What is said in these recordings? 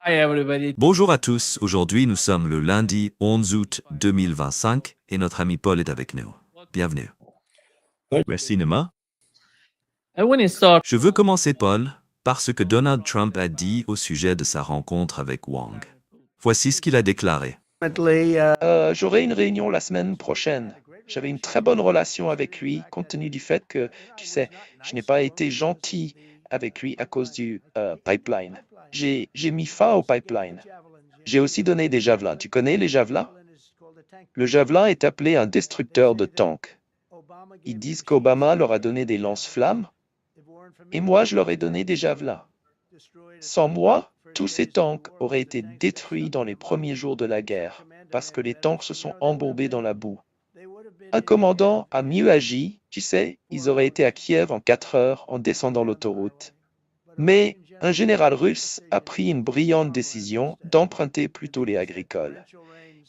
Hi everybody. Bonjour à tous, aujourd'hui nous sommes le lundi 11 août 2025 et notre ami Paul est avec nous. Bienvenue. Merci Nema. I want to start. Je veux commencer Paul par ce que Donald Trump a dit au sujet de sa rencontre avec Wang. Voici ce qu'il a déclaré. J'aurai une réunion la semaine prochaine. J'avais une très bonne relation avec lui, compte tenu du fait que, tu sais, je n'ai pas été gentil avec lui à cause du pipeline. J'ai mis fin au pipeline. J'ai aussi donné des javelins. Tu connais les javelins? Le javelin est appelé un destructeur de tanks. Ils disent qu'Obama leur a donné des lance-flammes, et moi je leur ai donné des javelins. Sans moi, tous ces tanks auraient été détruits dans les premiers jours de la guerre, parce que les tanks se sont embourbés dans la boue. Un commandant a mieux agi, tu sais, ils auraient été à Kiev en 4 heures en descendant l'autoroute. Mais un général russe a pris une brillante décision d'emprunter plutôt les agricoles.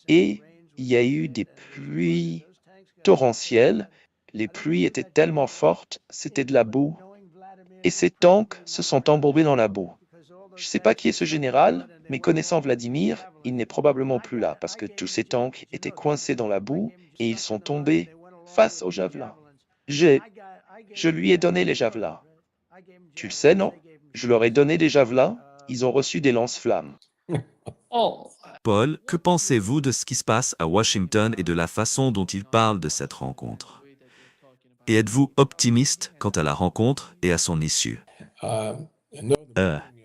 Et il y a eu des pluies torrentielles, les pluies étaient tellement fortes, c'était de la boue, et ces tanks se sont embourbés dans la boue. Je ne sais pas qui est ce général, mais connaissant Vladimir, il n'est probablement plus là, parce que tous ces tanks étaient coincés dans la boue, et ils sont tombés face aux javelins. Je lui ai donné les javelins. Tu le sais, non? Je leur ai donné des javelins, ils ont reçu des lance-flammes. Oh, Paul, que pensez-vous de ce qui se passe à Washington et de la façon dont il parle de cette rencontre? Et êtes-vous optimiste quant à la rencontre et à son issue?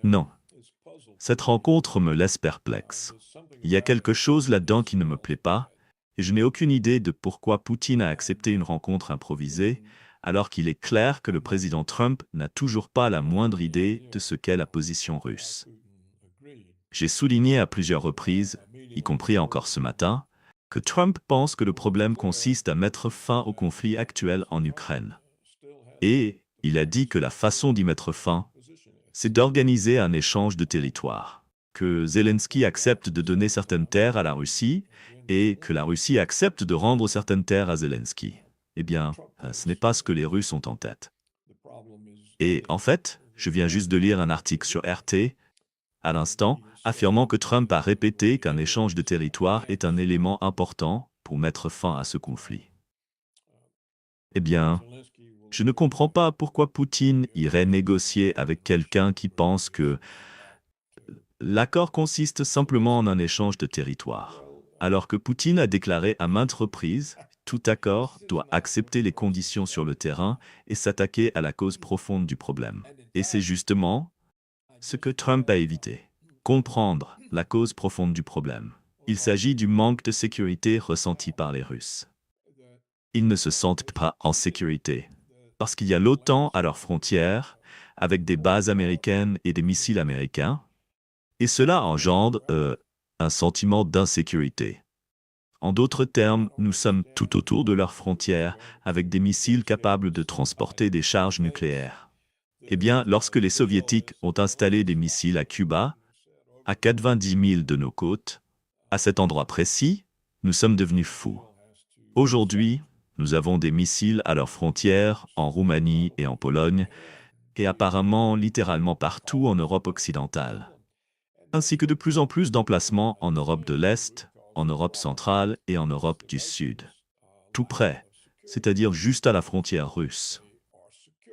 Non. Cette rencontre me laisse perplexe. Il y a quelque chose là-dedans qui ne me plaît pas, et je n'ai aucune idée de pourquoi Poutine a accepté une rencontre improvisée, alors qu'il est clair que le président Trump n'a toujours pas la moindre idée de ce qu'est la position russe. J'ai souligné à plusieurs reprises, y compris encore ce matin, que Trump pense que le problème consiste à mettre fin au conflit actuel en Ukraine. Et il a dit que la façon d'y mettre fin, c'est d'organiser un échange de territoires, que Zelensky accepte de donner certaines terres à la Russie et que la Russie accepte de rendre certaines terres à Zelensky. Eh bien, ce n'est pas ce que les Russes ont en tête. Et en fait, je viens juste de lire un article sur RT, à l'instant, affirmant que Trump a répété qu'un échange de territoires est un élément important pour mettre fin à ce conflit. Eh bien, je ne comprends pas pourquoi Poutine irait négocier avec quelqu'un qui pense que l'accord consiste simplement en un échange de territoire. Alors que Poutine a déclaré à maintes reprises, tout accord doit accepter les conditions sur le terrain et s'attaquer à la cause profonde du problème. Et c'est justement ce que Trump a évité. Comprendre la cause profonde du problème. Il s'agit du manque de sécurité ressenti par les Russes. Ils ne se sentent pas en sécurité, parce qu'il y a l'OTAN à leurs frontières, avec des bases américaines et des missiles américains, et cela engendre un sentiment d'insécurité. En d'autres termes, nous sommes tout autour de leurs frontières, avec des missiles capables de transporter des charges nucléaires. Eh bien, lorsque les Soviétiques ont installé des missiles à Cuba, à 90 milles de nos côtes, à cet endroit précis, nous sommes devenus fous. Aujourd'hui, nous avons des missiles à leurs frontières, en Roumanie et en Pologne, et apparemment littéralement partout en Europe occidentale, ainsi que de plus en plus d'emplacements en Europe de l'Est, en Europe centrale et en Europe du Sud. Tout près, c'est-à-dire juste à la frontière russe.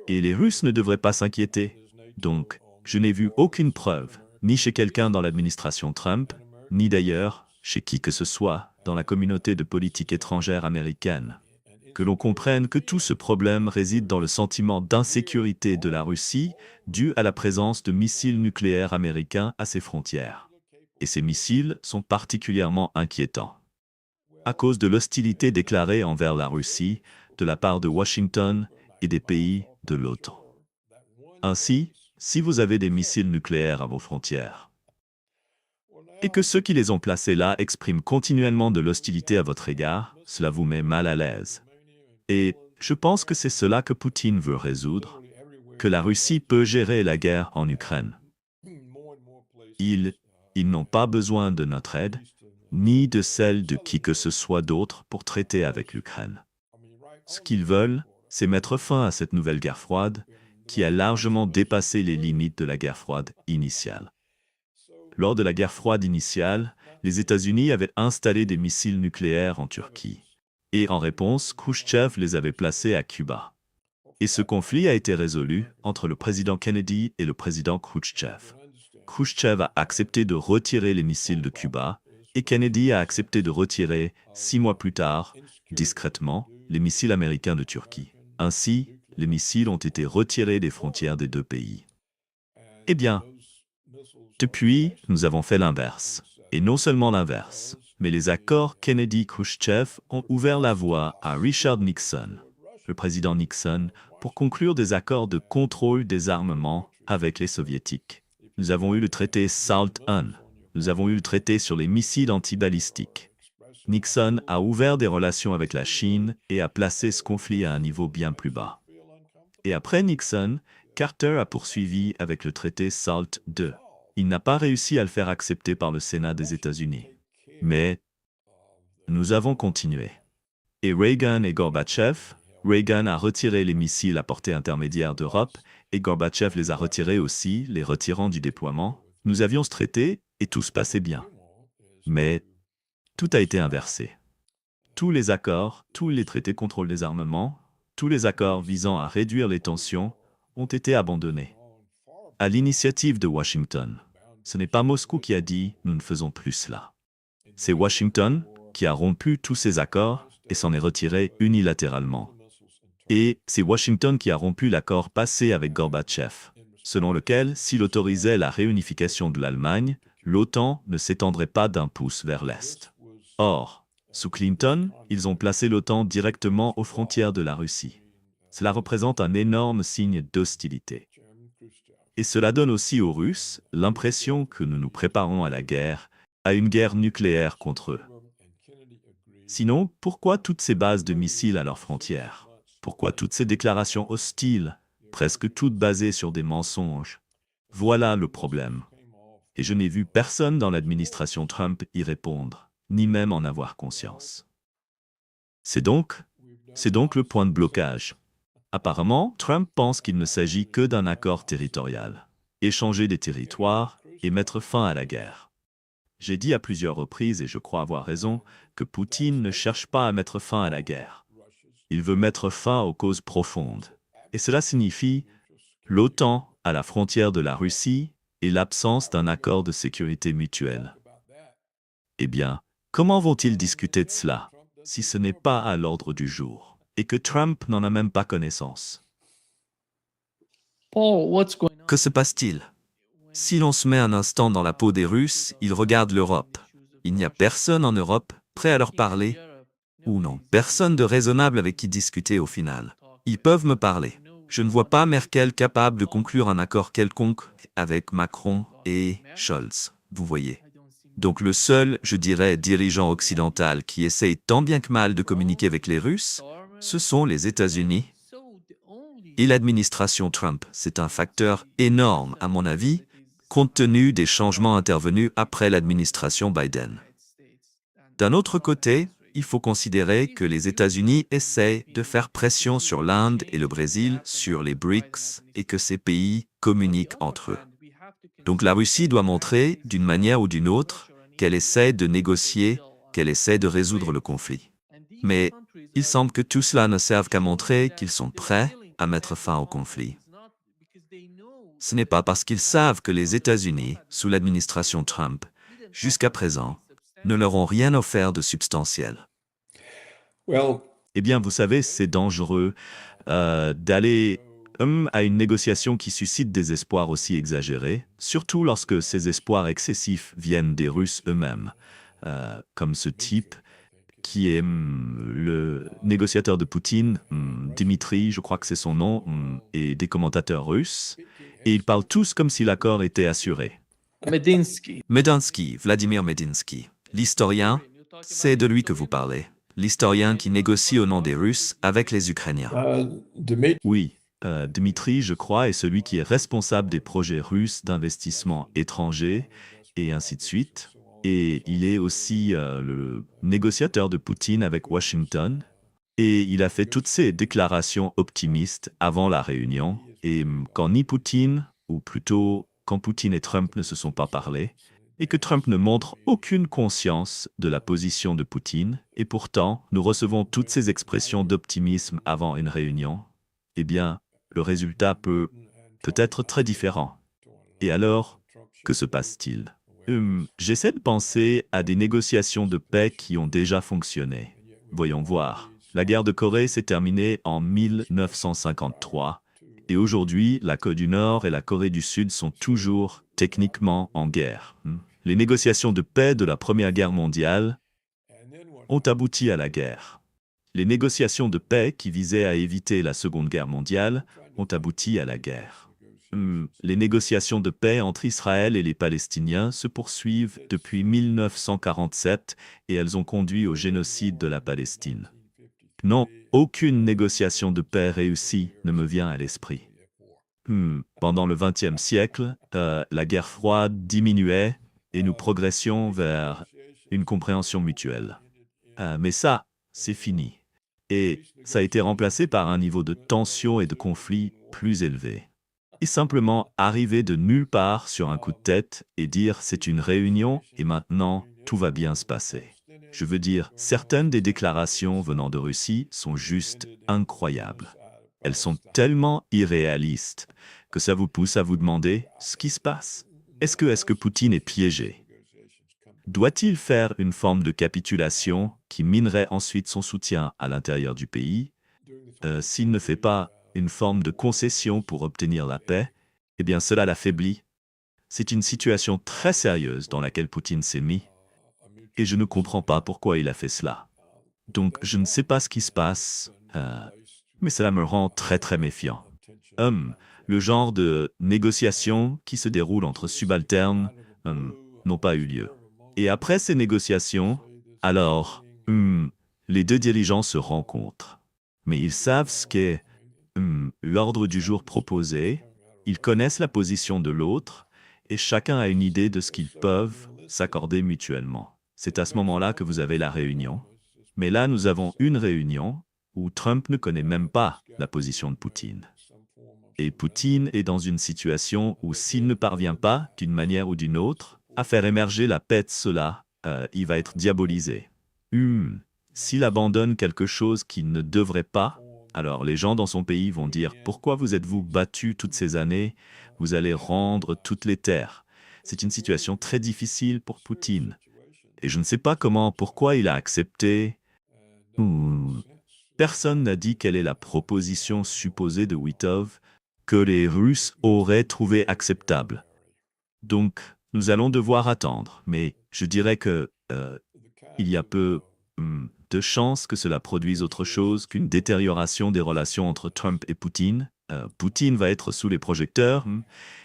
Et les Russes ne devraient pas s'inquiéter. Donc, je n'ai vu aucune preuve, ni chez quelqu'un dans l'administration Trump, ni d'ailleurs chez qui que ce soit dans la communauté de politique étrangère américaine, que l'on comprenne que tout ce problème réside dans le sentiment d'insécurité de la Russie dû à la présence de missiles nucléaires américains à ses frontières. Et ces missiles sont particulièrement inquiétants, à cause de l'hostilité déclarée envers la Russie de la part de Washington et des pays de l'OTAN. Ainsi, si vous avez des missiles nucléaires à vos frontières, et que ceux qui les ont placés là expriment continuellement de l'hostilité à votre égard, cela vous met mal à l'aise. Et je pense que c'est cela que Poutine veut résoudre, que la Russie peut gérer la guerre en Ukraine. Ils n'ont pas besoin de notre aide, ni de celle de qui que ce soit d'autre pour traiter avec l'Ukraine. Ce qu'ils veulent, c'est mettre fin à cette nouvelle guerre froide qui a largement dépassé les limites de la guerre froide initiale. Lors de la guerre froide initiale, les États-Unis avaient installé des missiles nucléaires en Turquie. Et en réponse, Khrouchtchev les avait placés à Cuba. Et ce conflit a été résolu entre le président Kennedy et le président Khrouchtchev. Khrouchtchev a accepté de retirer les missiles de Cuba et Kennedy a accepté de retirer, 6 mois plus tard, discrètement, les missiles américains de Turquie. Ainsi, les missiles ont été retirés des frontières des deux pays. Eh bien, depuis, nous avons fait l'inverse. Et non seulement l'inverse, mais les accords Kennedy-Khrouchtchev ont ouvert la voie à Richard Nixon, le président Nixon, pour conclure des accords de contrôle des armements avec les soviétiques. Nous avons eu le traité SALT-1. Nous avons eu le traité sur les missiles antibalistiques. Nixon a ouvert des relations avec la Chine et a placé ce conflit à un niveau bien plus bas. Et après Nixon, Carter a poursuivi avec le traité SALT-2. Il n'a pas réussi à le faire accepter par le Sénat des États-Unis. Mais nous avons continué. Et Reagan et Gorbatchev, Reagan a retiré les missiles à portée intermédiaire d'Europe et Gorbatchev les a retirés aussi, les retirant du déploiement. Nous avions ce traité et tout se passait bien. Mais tout a été inversé. Tous les accords, tous les traités contrôle des armements, tous les accords visant à réduire les tensions ont été abandonnés. À l'initiative de Washington. Ce n'est pas Moscou qui a dit « nous ne faisons plus cela ». C'est Washington qui a rompu tous ces accords et s'en est retiré unilatéralement. Et c'est Washington qui a rompu l'accord passé avec Gorbatchev, selon lequel, s'il autorisait la réunification de l'Allemagne, l'OTAN ne s'étendrait pas d'un pouce vers l'Est. Or, sous Clinton, ils ont placé l'OTAN directement aux frontières de la Russie. Cela représente un énorme signe d'hostilité. Et cela donne aussi aux Russes l'impression que nous nous préparons à la guerre, à une guerre nucléaire contre eux. Sinon, pourquoi toutes ces bases de missiles à leurs frontières? Pourquoi toutes ces déclarations hostiles, presque toutes basées sur des mensonges? Voilà le problème. Et je n'ai vu personne dans l'administration Trump y répondre, ni même en avoir conscience. C'est donc le point de blocage. Apparemment, Trump pense qu'il ne s'agit que d'un accord territorial. Échanger des territoires et mettre fin à la guerre. J'ai dit à plusieurs reprises, et je crois avoir raison, que Poutine ne cherche pas à mettre fin à la guerre. Il veut mettre fin aux causes profondes. Et cela signifie l'OTAN à la frontière de la Russie et l'absence d'un accord de sécurité mutuelle. Eh bien, comment vont-ils discuter de cela, si ce n'est pas à l'ordre du jour, et que Trump n'en a même pas connaissance? Paul, what's going on? Que se passe-t-il? Si l'on se met un instant dans la peau des Russes, ils regardent l'Europe. Il n'y a personne en Europe prêt à leur parler, ou non, personne de raisonnable avec qui discuter au final. Ils peuvent me parler. Je ne vois pas Merkel capable de conclure un accord quelconque avec Macron et Scholz, vous voyez. Donc le seul, je dirais, dirigeant occidental qui essaye tant bien que mal de communiquer avec les Russes, ce sont les États-Unis. Et l'administration Trump, c'est un facteur énorme, à mon avis, compte tenu des changements intervenus après l'administration Biden. D'un autre côté, il faut considérer que les États-Unis essaient de faire pression sur l'Inde et le Brésil, sur les BRICS, et que ces pays communiquent entre eux. Donc la Russie doit montrer, d'une manière ou d'une autre, qu'elle essaie de négocier, qu'elle essaie de résoudre le conflit. Mais il semble que tout cela ne serve qu'à montrer qu'ils sont prêts à mettre fin au conflit. Ce n'est pas parce qu'ils savent que les États-Unis, sous l'administration Trump, jusqu'à présent, ne leur ont rien offert de substantiel. Eh bien, vous savez, c'est dangereux d'aller à une négociation qui suscite des espoirs aussi exagérés, surtout lorsque ces espoirs excessifs viennent des Russes eux-mêmes, comme ce type qui est le négociateur de Poutine, Dimitri, je crois que c'est son nom, et des commentateurs russes, et ils parlent tous comme si l'accord était assuré. Medinsky. Vladimir Medinsky, l'historien, c'est de lui que vous parlez. L'historien qui négocie au nom des Russes avec les Ukrainiens. Oui, Dimitri, je crois, est celui qui est responsable des projets russes d'investissement étrangers, et ainsi de suite. Et il est aussi le négociateur de Poutine avec Washington. Et il a fait toutes ces déclarations optimistes avant la réunion. Et quand ni Poutine, ou plutôt quand Poutine et Trump ne se sont pas parlé, et que Trump ne montre aucune conscience de la position de Poutine, et pourtant nous recevons toutes ces expressions d'optimisme avant une réunion, eh bien, le résultat peut être très différent. Et alors, que se passe-t-il? J'essaie de penser à des négociations de paix qui ont déjà fonctionné. Voyons voir. La guerre de Corée s'est terminée en 1953, et aujourd'hui, la Corée du Nord et la Corée du Sud sont toujours techniquement en guerre. Les négociations de paix de la Première Guerre mondiale ont abouti à la guerre. Les négociations de paix qui visaient à éviter la Seconde Guerre mondiale ont abouti à la guerre. Les négociations de paix entre Israël et les Palestiniens se poursuivent depuis 1947 et elles ont conduit au génocide de la Palestine. Non, aucune négociation de paix réussie ne me vient à l'esprit. Pendant le XXe siècle, la guerre froide diminuait et nous progressions vers une compréhension mutuelle. Mais ça, c'est fini. Et ça a été remplacé par un niveau de tension et de conflit plus élevé. Et simplement arriver de nulle part sur un coup de tête et dire c'est une réunion et maintenant tout va bien se passer. Je veux dire, certaines des déclarations venant de Russie sont juste incroyables. Elles sont tellement irréalistes que ça vous pousse à vous demander ce qui se passe. Est-ce que Poutine est piégé? Doit-il faire une forme de capitulation qui minerait ensuite son soutien à l'intérieur du pays? S'il ne fait pas une forme de concession pour obtenir la paix, eh bien cela l'affaiblit. C'est une situation très sérieuse dans laquelle Poutine s'est mis, et je ne comprends pas pourquoi il a fait cela. Donc je ne sais pas ce qui se passe, mais cela me rend très très méfiant. Le genre de négociations qui se déroulent entre subalternes n'ont pas eu lieu. Et après ces négociations, alors, les deux dirigeants se rencontrent. Mais ils savent ce qu'est l'ordre du jour proposé, ils connaissent la position de l'autre, et chacun a une idée de ce qu'ils peuvent s'accorder mutuellement. C'est à ce moment-là que vous avez la réunion. Mais là, nous avons une réunion où Trump ne connaît même pas la position de Poutine. Et Poutine est dans une situation où s'il ne parvient pas, d'une manière ou d'une autre, à faire émerger la paix de cela, il va être diabolisé. S'il abandonne quelque chose qu'il ne devrait pas, alors les gens dans son pays vont dire « Pourquoi vous êtes-vous battu toutes ces années? Vous allez rendre toutes les terres. » C'est une situation très difficile pour Poutine. Et je ne sais pas pourquoi il a accepté. Personne n'a dit quelle est la proposition supposée de Witov que les Russes auraient trouvé acceptable. Donc, nous allons devoir attendre. Mais je dirais que il y a peu de chances que cela produise autre chose qu'une détérioration des relations entre Trump et Poutine. Poutine va être sous les projecteurs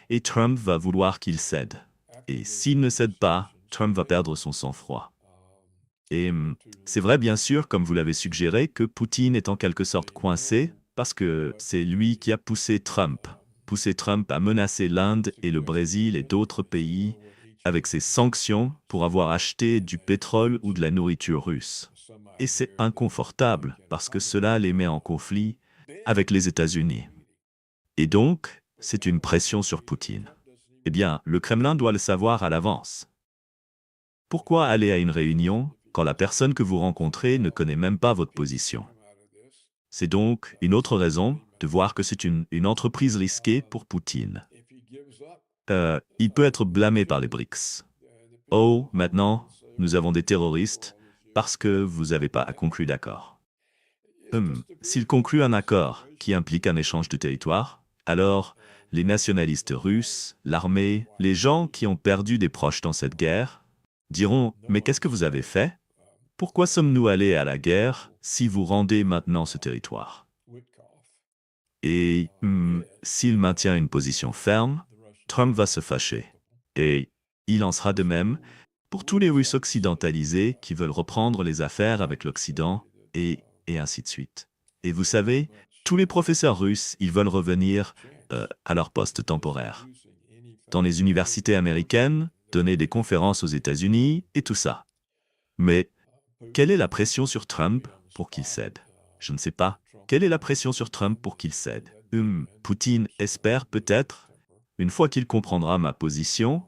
et Trump va vouloir qu'il cède. Et s'il ne cède pas, Trump va perdre son sang-froid. Et c'est vrai, bien sûr, comme vous l'avez suggéré, que Poutine est en quelque sorte coincé parce que c'est lui qui a poussé Trump à menacer l'Inde et le Brésil et d'autres pays avec ses sanctions pour avoir acheté du pétrole ou de la nourriture russe. Et c'est inconfortable parce que cela les met en conflit avec les États-Unis. Et donc, c'est une pression sur Poutine. Eh bien, le Kremlin doit le savoir à l'avance. Pourquoi aller à une réunion quand la personne que vous rencontrez ne connaît même pas votre position? C'est donc une autre raison de voir que c'est une entreprise risquée pour Poutine. Il peut être blâmé par les BRICS. Oh, maintenant, nous avons des terroristes parce que vous n'avez pas conclu d'accord. S'il conclut un accord qui implique un échange de territoire, alors les nationalistes russes, l'armée, les gens qui ont perdu des proches dans cette guerre, diront « Mais qu'est-ce que vous avez fait? Pourquoi sommes-nous allés à la guerre si vous rendez maintenant ce territoire ?» Et s'il maintient une position ferme, Trump va se fâcher. Et il en sera de même pour tous les Russes occidentalisés qui veulent reprendre les affaires avec l'Occident, et ainsi de suite. Et vous savez, tous les professeurs russes, ils veulent revenir à leur poste temporaire. Dans les universités américaines, donner des conférences aux États-Unis et tout ça. Mais quelle est la pression sur Trump pour qu'il cède? Je ne sais pas. Quelle est la pression sur Trump pour qu'il cède? Poutine espère peut-être, une fois qu'il comprendra ma position,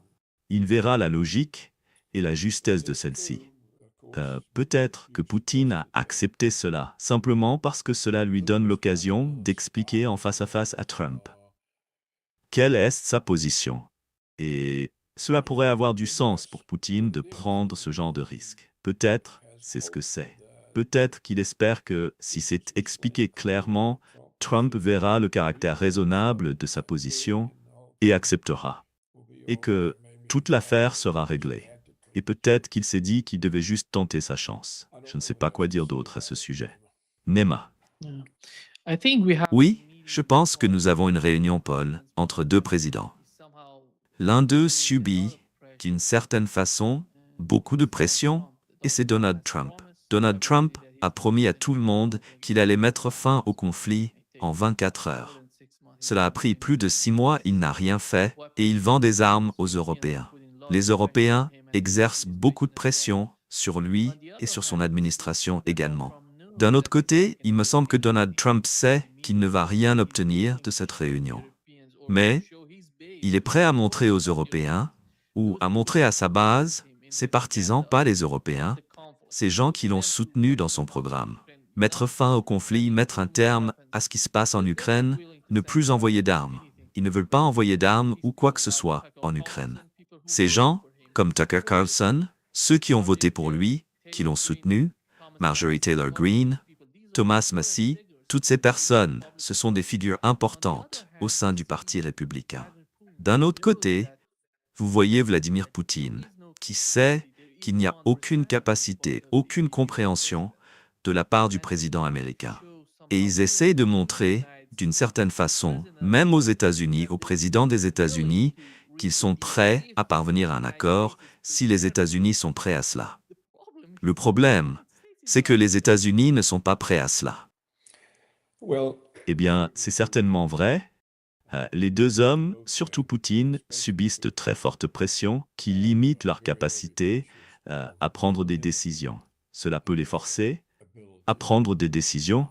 Il verra la logique et la justesse de celle-ci. Peut-être que Poutine a accepté cela, simplement parce que cela lui donne l'occasion d'expliquer en face à Trump quelle est sa position. Et cela pourrait avoir du sens pour Poutine de prendre ce genre de risque. Peut-être c'est ce que c'est. Peut-être qu'il espère que, si c'est expliqué clairement, Trump verra le caractère raisonnable de sa position et acceptera. Et que toute l'affaire sera réglée. Et peut-être qu'il s'est dit qu'il devait juste tenter sa chance. Je ne sais pas quoi dire d'autre à ce sujet. Nema. Oui, je pense que nous avons une réunion, Paul, entre deux présidents. L'un d'eux subit, d'une certaine façon, beaucoup de pression, et c'est Donald Trump. Donald Trump a promis à tout le monde qu'il allait mettre fin au conflit en 24 heures. Cela a pris plus de 6 mois, il n'a rien fait, et il vend des armes aux Européens. Les Européens exercent beaucoup de pression sur lui et sur son administration également. D'un autre côté, il me semble que Donald Trump sait qu'il ne va rien obtenir de cette réunion. Mais il est prêt à montrer aux Européens, ou à montrer à sa base, ses partisans, pas les Européens, ces gens qui l'ont soutenu dans son programme. Mettre fin au conflit, mettre un terme à ce qui se passe en Ukraine, ne plus envoyer d'armes. Ils ne veulent pas envoyer d'armes ou quoi que ce soit en Ukraine. Ces gens, comme Tucker Carlson, ceux qui ont voté pour lui, qui l'ont soutenu, Marjorie Taylor Greene, Thomas Massie, toutes ces personnes, ce sont des figures importantes au sein du Parti républicain. D'un autre côté, vous voyez Vladimir Poutine, qui sait qu'il n'y a aucune capacité, aucune compréhension de la part du président américain. Et ils essayent de montrer, d'une certaine façon, même aux États-Unis, au président des États-Unis, qu'ils sont prêts à parvenir à un accord si les États-Unis sont prêts à cela. Le problème, c'est que les États-Unis ne sont pas prêts à cela. Eh bien, c'est certainement vrai. Les deux hommes, surtout Poutine, subissent de très fortes pressions qui limitent leur capacité à prendre des décisions. Cela peut les forcer à prendre des décisions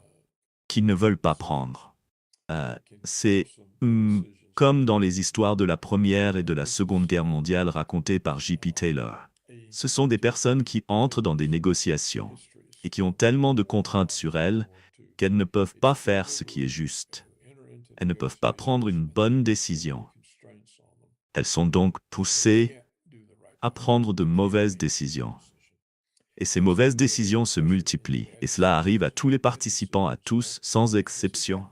qu'ils ne veulent pas prendre. C'est comme dans les histoires de la Première et de la Seconde Guerre mondiale racontées par J.P. Taylor. Ce sont des personnes qui entrent dans des négociations et qui ont tellement de contraintes sur elles qu'elles ne peuvent pas faire ce qui est juste. Elles ne peuvent pas prendre une bonne décision. Elles sont donc poussées à prendre de mauvaises décisions. Et ces mauvaises décisions se multiplient, et cela arrive à tous les participants, à tous, sans exception.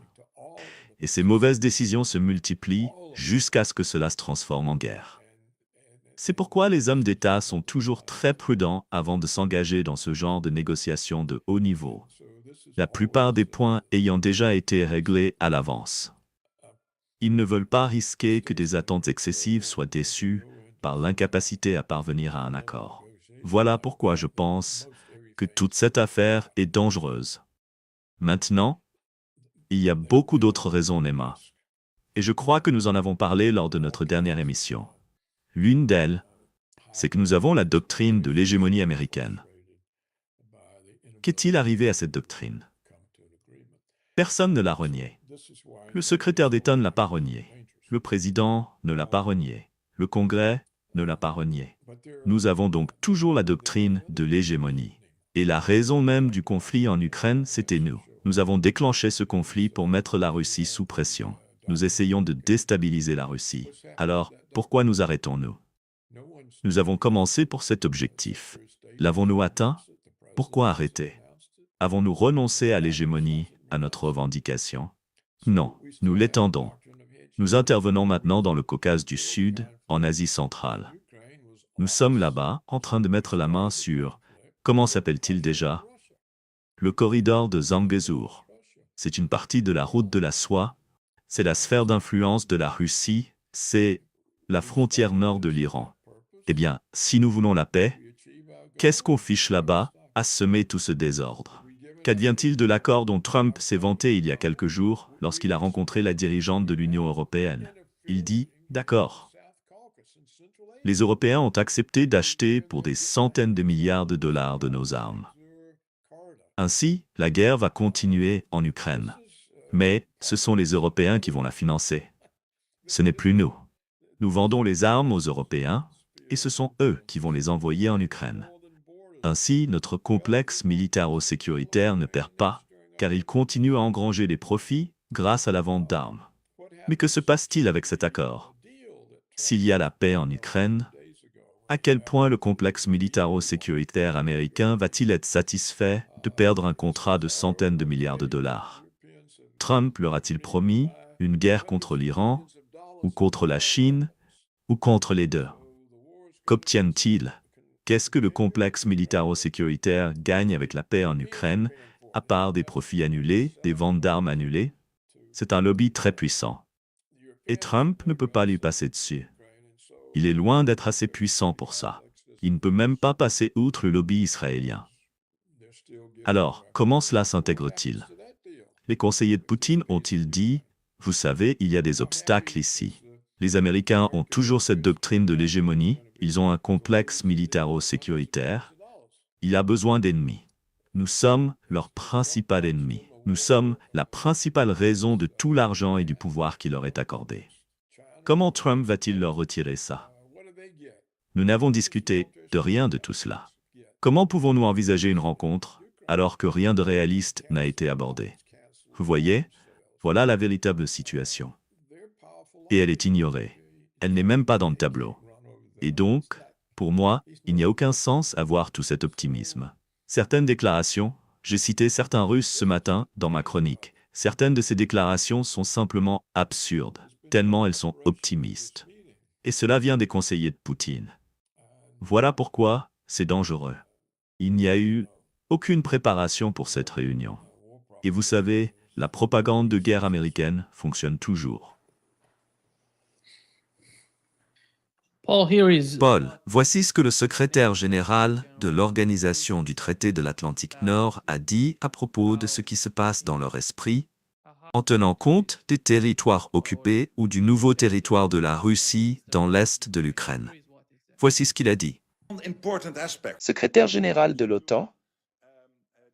Et ces mauvaises décisions se multiplient jusqu'à ce que cela se transforme en guerre. C'est pourquoi les hommes d'État sont toujours très prudents avant de s'engager dans ce genre de négociations de haut niveau, la plupart des points ayant déjà été réglés à l'avance. Ils ne veulent pas risquer que des attentes excessives soient déçues par l'incapacité à parvenir à un accord. Voilà pourquoi je pense que toute cette affaire est dangereuse. Maintenant, il y a beaucoup d'autres raisons, Nema. Et je crois que nous en avons parlé lors de notre dernière émission. L'une d'elles, c'est que nous avons la doctrine de l'hégémonie américaine. Qu'est-il arrivé à cette doctrine? Personne ne l'a reniée. Le secrétaire d'État ne l'a pas reniée. Le président ne l'a pas reniée. Le Congrès ne l'a pas reniée. Nous avons donc toujours la doctrine de l'hégémonie. Et la raison même du conflit en Ukraine, c'était nous. Nous avons déclenché ce conflit pour mettre la Russie sous pression. Nous essayons de déstabiliser la Russie. Alors, pourquoi nous arrêtons-nous? Nous avons commencé pour cet objectif. L'avons-nous atteint? Pourquoi arrêter? Avons-nous renoncé à l'hégémonie, à notre revendication? Non, nous l'étendons. Nous intervenons maintenant dans le Caucase du Sud, en Asie centrale. Nous sommes là-bas, en train de mettre la main sur, comment s'appelle-t-il déjà? Le corridor de Zangezur. C'est une partie de la route de la soie. C'est la sphère d'influence de la Russie. C'est la frontière nord de l'Iran. Eh bien, si nous voulons la paix, qu'est-ce qu'on fiche là-bas à semer tout ce désordre? Qu'advient-il de l'accord dont Trump s'est vanté il y a quelques jours lorsqu'il a rencontré la dirigeante de l'Union européenne? Il dit « D'accord. Les Européens ont accepté d'acheter pour des centaines de milliards de dollars de nos armes. Ainsi, la guerre va continuer en Ukraine. Mais ce sont les Européens qui vont la financer. Ce n'est plus nous. Nous vendons les armes aux Européens et ce sont eux qui vont les envoyer en Ukraine. Ainsi, notre complexe militaro-sécuritaire ne perd pas, car il continue à engranger des profits grâce à la vente d'armes. Mais que se passe-t-il avec cet accord? S'il y a la paix en Ukraine, à quel point le complexe militaro-sécuritaire américain va-t-il être satisfait de perdre un contrat de centaines de milliards de dollars? Trump leur a-t-il promis une guerre contre l'Iran, ou contre la Chine, ou contre les deux? Qu'obtiennent-ils? Qu'est-ce que le complexe militaro-sécuritaire gagne avec la paix en Ukraine, à part des profits annulés, des ventes d'armes annulées? C'est un lobby très puissant. Et Trump ne peut pas lui passer dessus. Il est loin d'être assez puissant pour ça. Il ne peut même pas passer outre le lobby israélien. Alors, comment cela s'intègre-t-il? Les conseillers de Poutine ont-ils dit « Vous savez, il y a des obstacles ici. Les Américains ont toujours cette doctrine de l'hégémonie, ils ont un complexe militaro-sécuritaire. Il a besoin d'ennemis. Nous sommes leur principal ennemi. Nous sommes la principale raison de tout l'argent et du pouvoir qui leur est accordé. » Comment Trump va-t-il leur retirer ça? Nous n'avons discuté de rien de tout cela. Comment pouvons-nous envisager une rencontre alors que rien de réaliste n'a été abordé? Vous voyez, voilà la véritable situation. Et elle est ignorée. Elle n'est même pas dans le tableau. Et donc, pour moi, il n'y a aucun sens à voir tout cet optimisme. Certaines déclarations, j'ai cité certains Russes ce matin dans ma chronique, certaines de ces déclarations sont simplement absurdes, tellement elles sont optimistes. Et cela vient des conseillers de Poutine. Voilà pourquoi c'est dangereux. Il n'y a eu aucune préparation pour cette réunion. Et vous savez, la propagande de guerre américaine fonctionne toujours. Paul, voici ce que le secrétaire général de l'Organisation du traité de l'Atlantique Nord a dit à propos de ce qui se passe dans leur esprit, en tenant compte des territoires occupés ou du nouveau territoire de la Russie dans l'est de l'Ukraine. Voici ce qu'il a dit. Secrétaire général de l'OTAN,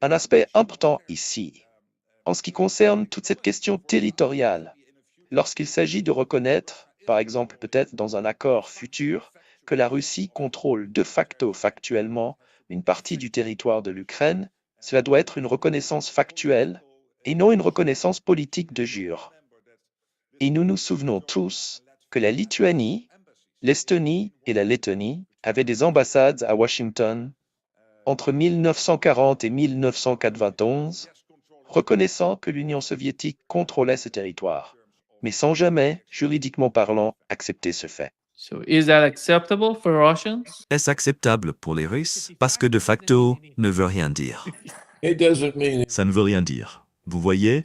un aspect important ici, en ce qui concerne toute cette question territoriale, lorsqu'il s'agit de reconnaître, par exemple peut-être dans un accord futur, que la Russie contrôle de facto factuellement une partie du territoire de l'Ukraine, cela doit être une reconnaissance factuelle et non une reconnaissance politique de jure. Et nous nous souvenons tous que la Lituanie, l'Estonie et la Lettonie avaient des ambassades à Washington entre 1940 et 1991, reconnaissant que l'Union soviétique contrôlait ce territoire, mais sans jamais, juridiquement parlant, accepter ce fait. Est-ce acceptable pour les Russes? Parce que de facto ne veut rien dire. Ça ne veut rien dire. Vous voyez,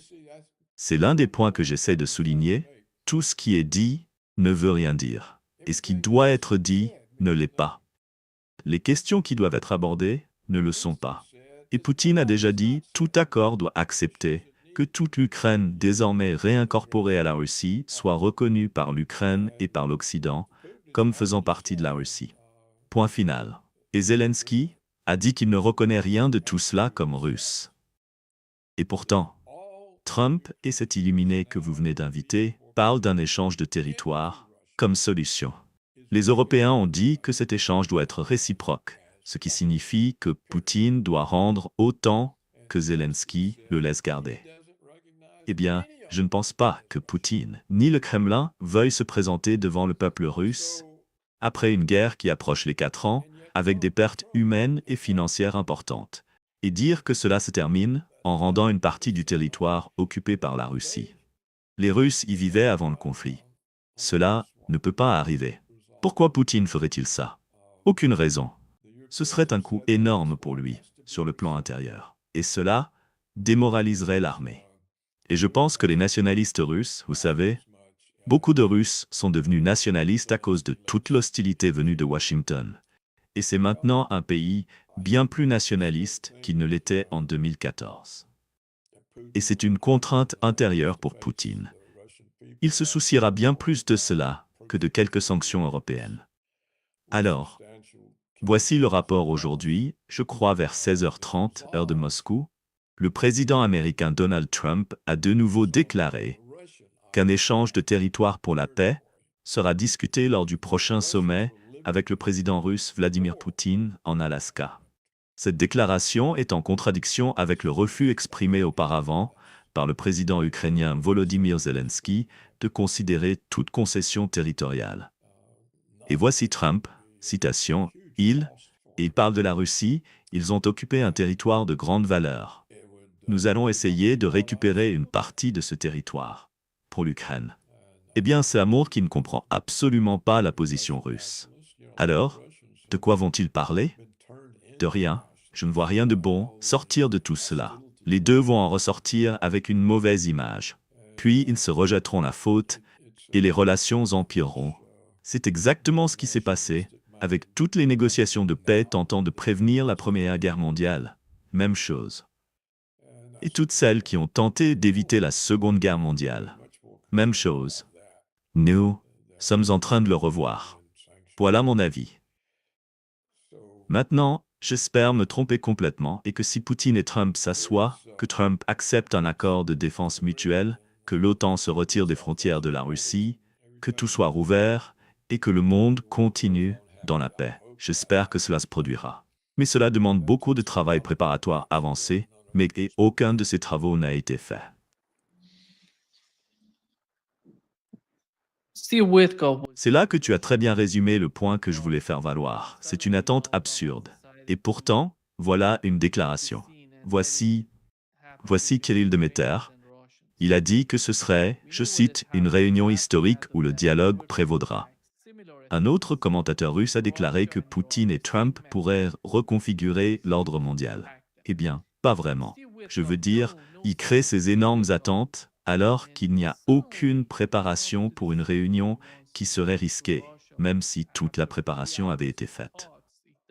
c'est l'un des points que j'essaie de souligner. Tout ce qui est dit ne veut rien dire. Et ce qui doit être dit ne l'est pas. Les questions qui doivent être abordées ne le sont pas. Et Poutine a déjà dit « tout accord doit accepter que toute l'Ukraine, désormais réincorporée à la Russie, soit reconnue par l'Ukraine et par l'Occident comme faisant partie de la Russie. » Point final. Et Zelensky a dit qu'il ne reconnaît rien de tout cela comme russe. Et pourtant, Trump et cet illuminé que vous venez d'inviter parlent d'un échange de territoire comme solution. Les Européens ont dit que cet échange doit être réciproque, ce qui signifie que Poutine doit rendre autant que Zelensky le laisse garder. Eh bien, je ne pense pas que Poutine ni le Kremlin veuillent se présenter devant le peuple russe après une guerre qui approche les 4 ans, avec des pertes humaines et financières importantes, et dire que cela se termine en rendant une partie du territoire occupé par la Russie. Les Russes y vivaient avant le conflit. Cela ne peut pas arriver. Pourquoi Poutine ferait-il ça? Aucune raison. Ce serait un coup énorme pour lui, sur le plan intérieur. Et cela démoraliserait l'armée. Et je pense que les nationalistes russes, vous savez, beaucoup de Russes sont devenus nationalistes à cause de toute l'hostilité venue de Washington. Et c'est maintenant un pays bien plus nationaliste qu'il ne l'était en 2014. Et c'est une contrainte intérieure pour Poutine. Il se souciera bien plus de cela que de quelques sanctions européennes. Alors, voici le rapport aujourd'hui, je crois vers 16h30, heure de Moscou. Le président américain Donald Trump a de nouveau déclaré qu'un échange de territoire pour la paix sera discuté lors du prochain sommet avec le président russe Vladimir Poutine en Alaska. Cette déclaration est en contradiction avec le refus exprimé auparavant par le président ukrainien Volodymyr Zelensky de considérer toute concession territoriale. Et voici Trump, citation, « il parle de la Russie, ils ont occupé un territoire de grande valeur. Nous allons essayer de récupérer une partie de ce territoire pour l'Ukraine. » Eh bien, c'est Amour qui ne comprend absolument pas la position russe. Alors, de quoi vont-ils parler? De rien. Je ne vois rien de bon sortir de tout cela. Les deux vont en ressortir avec une mauvaise image. Puis ils se rejetteront la faute et les relations empireront. C'est exactement ce qui s'est passé avec toutes les négociations de paix tentant de prévenir la Première Guerre mondiale. Même chose. Et toutes celles qui ont tenté d'éviter la Seconde Guerre mondiale. Même chose. Nous sommes en train de le revoir. Voilà mon avis. Maintenant, j'espère me tromper complètement et que si Poutine et Trump s'assoient, que Trump accepte un accord de défense mutuelle, que l'OTAN se retire des frontières de la Russie, que tout soit rouvert et que le monde continue dans la paix. J'espère que cela se produira. Mais cela demande beaucoup de travail préparatoire avancé, mais aucun de ces travaux n'a été fait. C'est là que tu as très bien résumé le point que je voulais faire valoir. C'est une attente absurde. Et pourtant, voilà une déclaration. Voici Kirill Demeter. Il a dit que ce serait, je cite, une réunion historique où le dialogue prévaudra. Un autre commentateur russe a déclaré que Poutine et Trump pourraient reconfigurer l'ordre mondial. Eh bien, pas vraiment. Je veux dire, il crée ces énormes attentes alors qu'il n'y a aucune préparation pour une réunion qui serait risquée, même si toute la préparation avait été faite.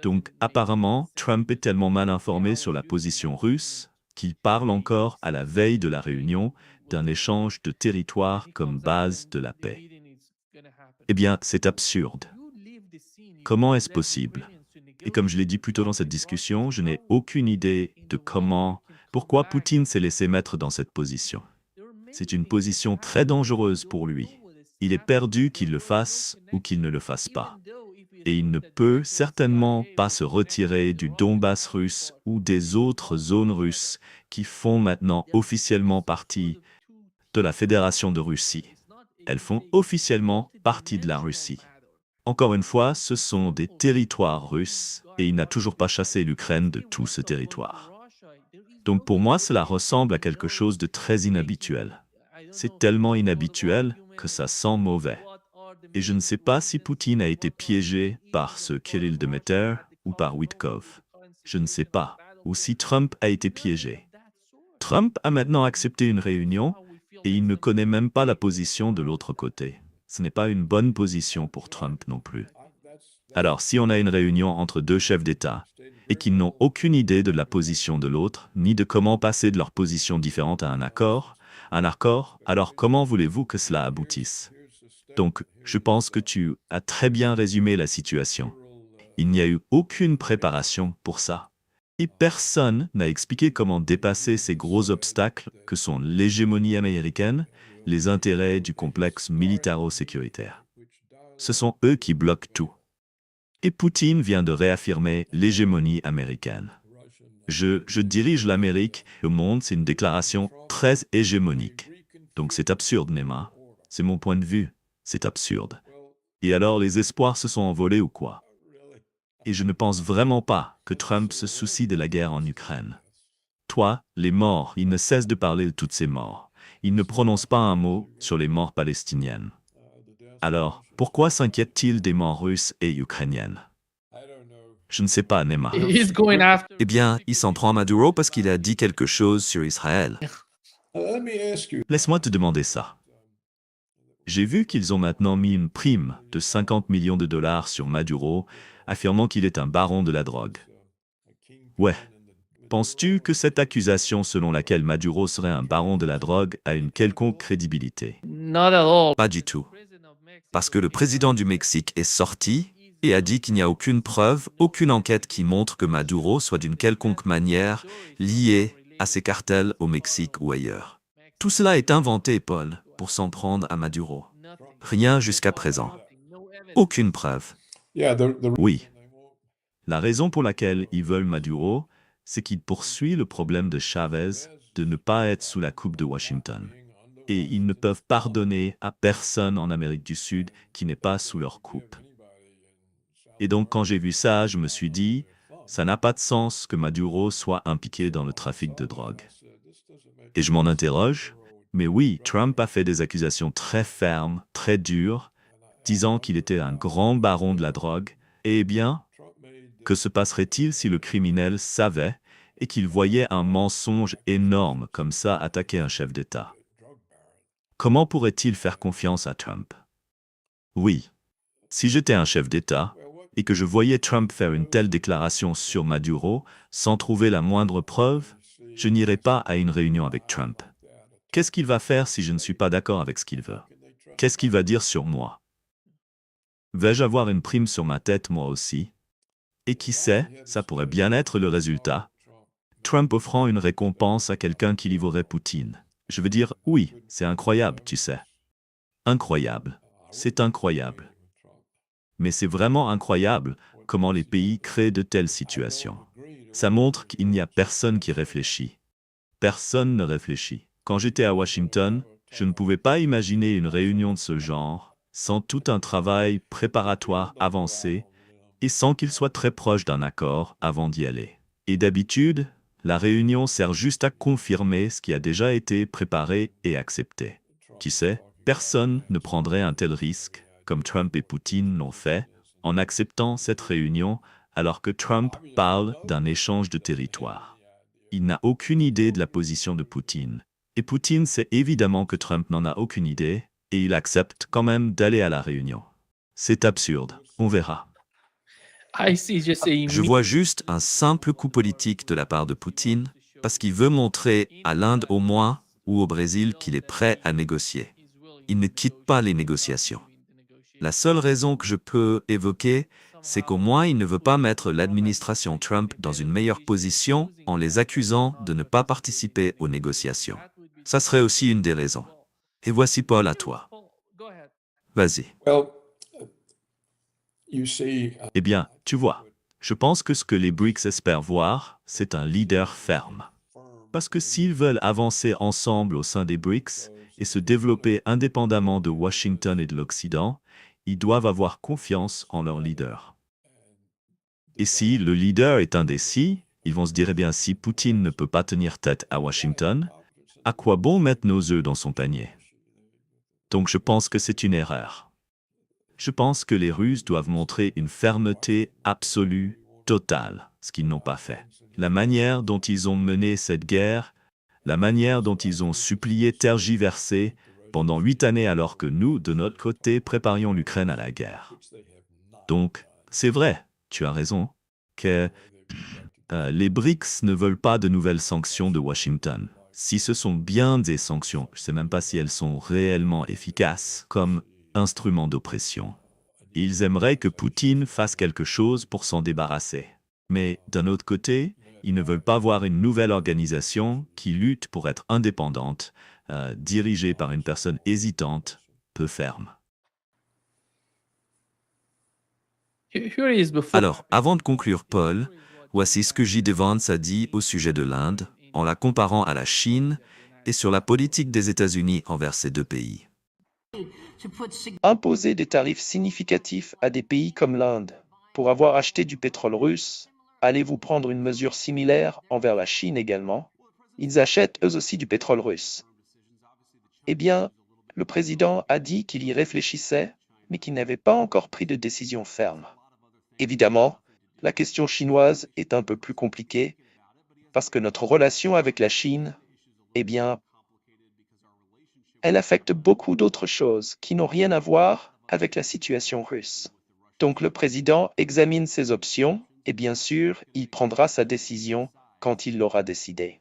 Donc, apparemment, Trump est tellement mal informé sur la position russe qu'il parle encore à la veille de la réunion d'un échange de territoire comme base de la paix. Eh bien, c'est absurde. Comment est-ce possible? Et comme je l'ai dit plus tôt dans cette discussion, je n'ai aucune idée de pourquoi Poutine s'est laissé mettre dans cette position. C'est une position très dangereuse pour lui. Il est perdu qu'il le fasse ou qu'il ne le fasse pas. Et il ne peut certainement pas se retirer du Donbass russe ou des autres zones russes qui font maintenant officiellement partie de la Fédération de Russie. Elles font officiellement partie de la Russie. Encore une fois, ce sont des territoires russes et il n'a toujours pas chassé l'Ukraine de tout ce territoire. Donc pour moi, cela ressemble à quelque chose de très inhabituel. C'est tellement inhabituel que ça sent mauvais. Et je ne sais pas si Poutine a été piégé par ce Kirill Demeter ou par Witkov. Je ne sais pas. Ou si Trump a été piégé. Trump a maintenant accepté une réunion et il ne connaît même pas la position de l'autre côté. Ce n'est pas une bonne position pour Trump non plus. Alors, si on a une réunion entre deux chefs d'État et qu'ils n'ont aucune idée de la position de l'autre, ni de comment passer de leurs positions différentes à un accord, alors comment voulez-vous que cela aboutisse? Donc, je pense que tu as très bien résumé la situation. Il n'y a eu aucune préparation pour ça. Et personne n'a expliqué comment dépasser ces gros obstacles que sont l'hégémonie américaine, les intérêts du complexe militaro-sécuritaire. Ce sont eux qui bloquent tout. Et Poutine vient de réaffirmer l'hégémonie américaine. Je dirige l'Amérique, le monde, c'est une déclaration très hégémonique. Donc c'est absurde, Nema. C'est mon point de vue. C'est absurde. Et alors les espoirs se sont envolés ou quoi? Et je ne pense vraiment pas que Trump se soucie de la guerre en Ukraine. Toi, les morts, il ne cesse de parler de toutes ces morts. Il ne prononce pas un mot sur les morts palestiniennes. Alors, pourquoi s'inquiète-t-il des morts russes et ukrainiennes? Je ne sais pas, Nema. Eh bien, il s'en prend à Maduro parce qu'il a dit quelque chose sur Israël. Laisse-moi te demander ça. J'ai vu qu'ils ont maintenant mis une prime de 50 millions de dollars sur Maduro, affirmant qu'il est un baron de la drogue. Ouais. Penses-tu que cette accusation selon laquelle Maduro serait un baron de la drogue a une quelconque crédibilité? Pas du tout. Parce que le président du Mexique est sorti et a dit qu'il n'y a aucune preuve, aucune enquête qui montre que Maduro soit d'une quelconque manière lié à ces cartels au Mexique ou ailleurs. Tout cela est inventé, Paul, pour s'en prendre à Maduro. Rien jusqu'à présent. Aucune preuve. Oui. La raison pour laquelle ils veulent Maduro, c'est qu'il poursuit le problème de Chavez de ne pas être sous la coupe de Washington. Et ils ne peuvent pardonner à personne en Amérique du Sud qui n'est pas sous leur coupe. Et donc quand j'ai vu ça, je me suis dit, ça n'a pas de sens que Maduro soit impliqué dans le trafic de drogue. Et je m'en interroge, mais oui, Trump a fait des accusations très fermes, très dures, disant qu'il était un grand baron de la drogue. Eh bien, que se passerait-il si le criminel savait et qu'il voyait un mensonge énorme comme ça attaquer un chef d'État? Comment pourrait-il faire confiance à Trump? Oui, si j'étais un chef d'État et que je voyais Trump faire une telle déclaration sur Maduro sans trouver la moindre preuve, je n'irais pas à une réunion avec Trump. Qu'est-ce qu'il va faire si je ne suis pas d'accord avec ce qu'il veut? Qu'est-ce qu'il va dire sur moi? Vais-je avoir une prime sur ma tête moi aussi? Et qui sait, ça pourrait bien être le résultat. Trump offrant une récompense à quelqu'un qui livrerait Poutine. Je veux dire, oui, c'est incroyable, tu sais. Incroyable. C'est incroyable. Mais c'est vraiment incroyable comment les pays créent de telles situations. Ça montre qu'il n'y a personne qui réfléchit. Personne ne réfléchit. Quand j'étais à Washington, je ne pouvais pas imaginer une réunion de ce genre sans tout un travail préparatoire avancé et sans qu'il soit très proche d'un accord avant d'y aller. Et d'habitude, la réunion sert juste à confirmer ce qui a déjà été préparé et accepté. Qui sait, personne ne prendrait un tel risque, comme Trump et Poutine l'ont fait, en acceptant cette réunion alors que Trump parle d'un échange de territoire. Il n'a aucune idée de la position de Poutine. Et Poutine sait évidemment que Trump n'en a aucune idée, et il accepte quand même d'aller à la réunion. C'est absurde, on verra. Je vois juste un simple coup politique de la part de Poutine, parce qu'il veut montrer à l'Inde au moins, ou au Brésil, qu'il est prêt à négocier. Il ne quitte pas les négociations. La seule raison que je peux évoquer, c'est qu'au moins il ne veut pas mettre l'administration Trump dans une meilleure position en les accusant de ne pas participer aux négociations. Ça serait aussi une des raisons. Et voici Paul à toi. Vas-y. Eh bien, tu vois, je pense que ce que les BRICS espèrent voir, c'est un leader ferme. Parce que s'ils veulent avancer ensemble au sein des BRICS et se développer indépendamment de Washington et de l'Occident, ils doivent avoir confiance en leur leader. Et si le leader est indécis, ils vont se dire, eh bien, si Poutine ne peut pas tenir tête à Washington, à quoi bon mettre nos œufs dans son panier? Donc je pense que c'est une erreur. Je pense que les Russes doivent montrer une fermeté absolue, totale, ce qu'ils n'ont pas fait. La manière dont ils ont mené cette guerre, la manière dont ils ont supplié tergiversé pendant 8 années alors que nous, de notre côté, préparions l'Ukraine à la guerre. Donc, c'est vrai, tu as raison, que les BRICS ne veulent pas de nouvelles sanctions de Washington. Si ce sont bien des sanctions, je ne sais même pas si elles sont réellement efficaces comme instrument d'oppression. Ils aimeraient que Poutine fasse quelque chose pour s'en débarrasser. Mais d'un autre côté, ils ne veulent pas voir une nouvelle organisation qui lutte pour être indépendante, dirigée par une personne hésitante, peu ferme. Alors, avant de conclure, Paul, voici ce que J.D. Vance a dit au sujet de l'Inde, en la comparant à la Chine et sur la politique des États-Unis envers ces deux pays. Imposer des tarifs significatifs à des pays comme l'Inde pour avoir acheté du pétrole russe, allez-vous prendre une mesure similaire envers la Chine également? Ils achètent eux aussi du pétrole russe. Eh bien, le président a dit qu'il y réfléchissait, mais qu'il n'avait pas encore pris de décision ferme. Évidemment, la question chinoise est un peu plus compliquée parce que notre relation avec la Chine, eh bien, elle affecte beaucoup d'autres choses qui n'ont rien à voir avec la situation russe. Donc le président examine ses options et bien sûr, il prendra sa décision quand il l'aura décidé.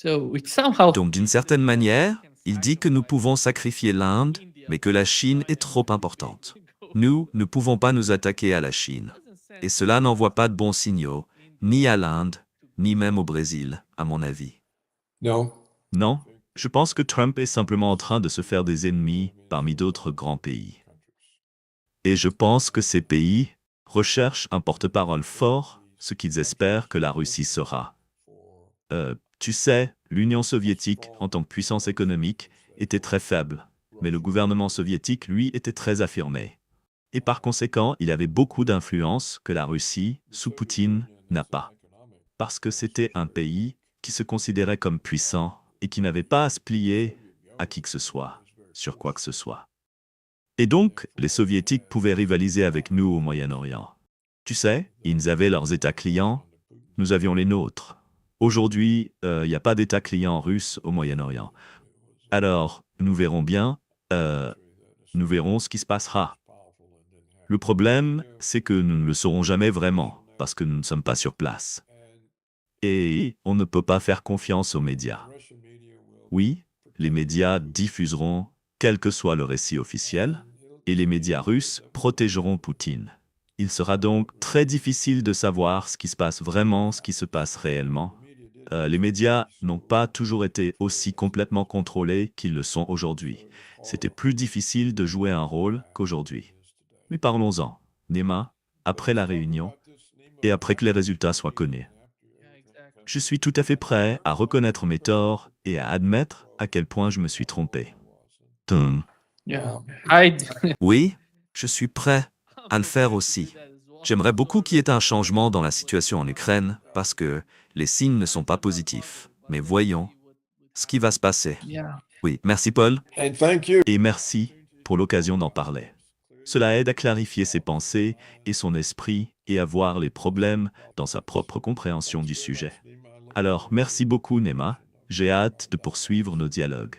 Donc, d'une certaine manière, il dit que nous pouvons sacrifier l'Inde, mais que la Chine est trop importante. Nous ne pouvons pas nous attaquer à la Chine. Et cela n'envoie pas de bons signaux, ni à l'Inde, ni même au Brésil, à mon avis. Non, je pense que Trump est simplement en train de se faire des ennemis parmi d'autres grands pays. Et je pense que ces pays recherchent un porte-parole fort, ce qu'ils espèrent que la Russie sera. Tu sais, l'Union soviétique, en tant que puissance économique, était très faible, mais le gouvernement soviétique, lui, était très affirmé. Et par conséquent, il avait beaucoup d'influence que la Russie, sous Poutine, n'a pas. Parce que c'était un pays qui se considérait comme puissant et qui n'avait pas à se plier à qui que ce soit, sur quoi que ce soit. Et donc, les Soviétiques pouvaient rivaliser avec nous au Moyen-Orient. Tu sais, ils avaient leurs États clients, nous avions les nôtres. Aujourd'hui, il n'y a pas d'État client russe au Moyen-Orient. Alors, nous verrons bien, nous verrons ce qui se passera. Le problème, c'est que nous ne le saurons jamais vraiment, parce que nous ne sommes pas sur place. Et on ne peut pas faire confiance aux médias. Oui, les médias diffuseront, quel que soit le récit officiel, et les médias russes protégeront Poutine. Il sera donc très difficile de savoir ce qui se passe vraiment, ce qui se passe réellement. Les médias n'ont pas toujours été aussi complètement contrôlés qu'ils le sont aujourd'hui. C'était plus difficile de jouer un rôle qu'aujourd'hui. Mais parlons-en, Nema, après la réunion, et après que les résultats soient connus. Je suis tout à fait prêt à reconnaître mes torts et à admettre à quel point je me suis trompé. Yeah. Oui, je suis prêt à le faire aussi. J'aimerais beaucoup qu'il y ait un changement dans la situation en Ukraine parce que les signes ne sont pas positifs. Mais voyons ce qui va se passer. Yeah. Oui, merci Paul. Et merci pour l'occasion d'en parler. Cela aide à clarifier ses pensées et son esprit et à voir les problèmes dans sa propre compréhension du sujet. Alors, merci beaucoup, Nema. J'ai hâte de poursuivre nos dialogues.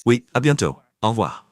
Oui, à bientôt. Au revoir.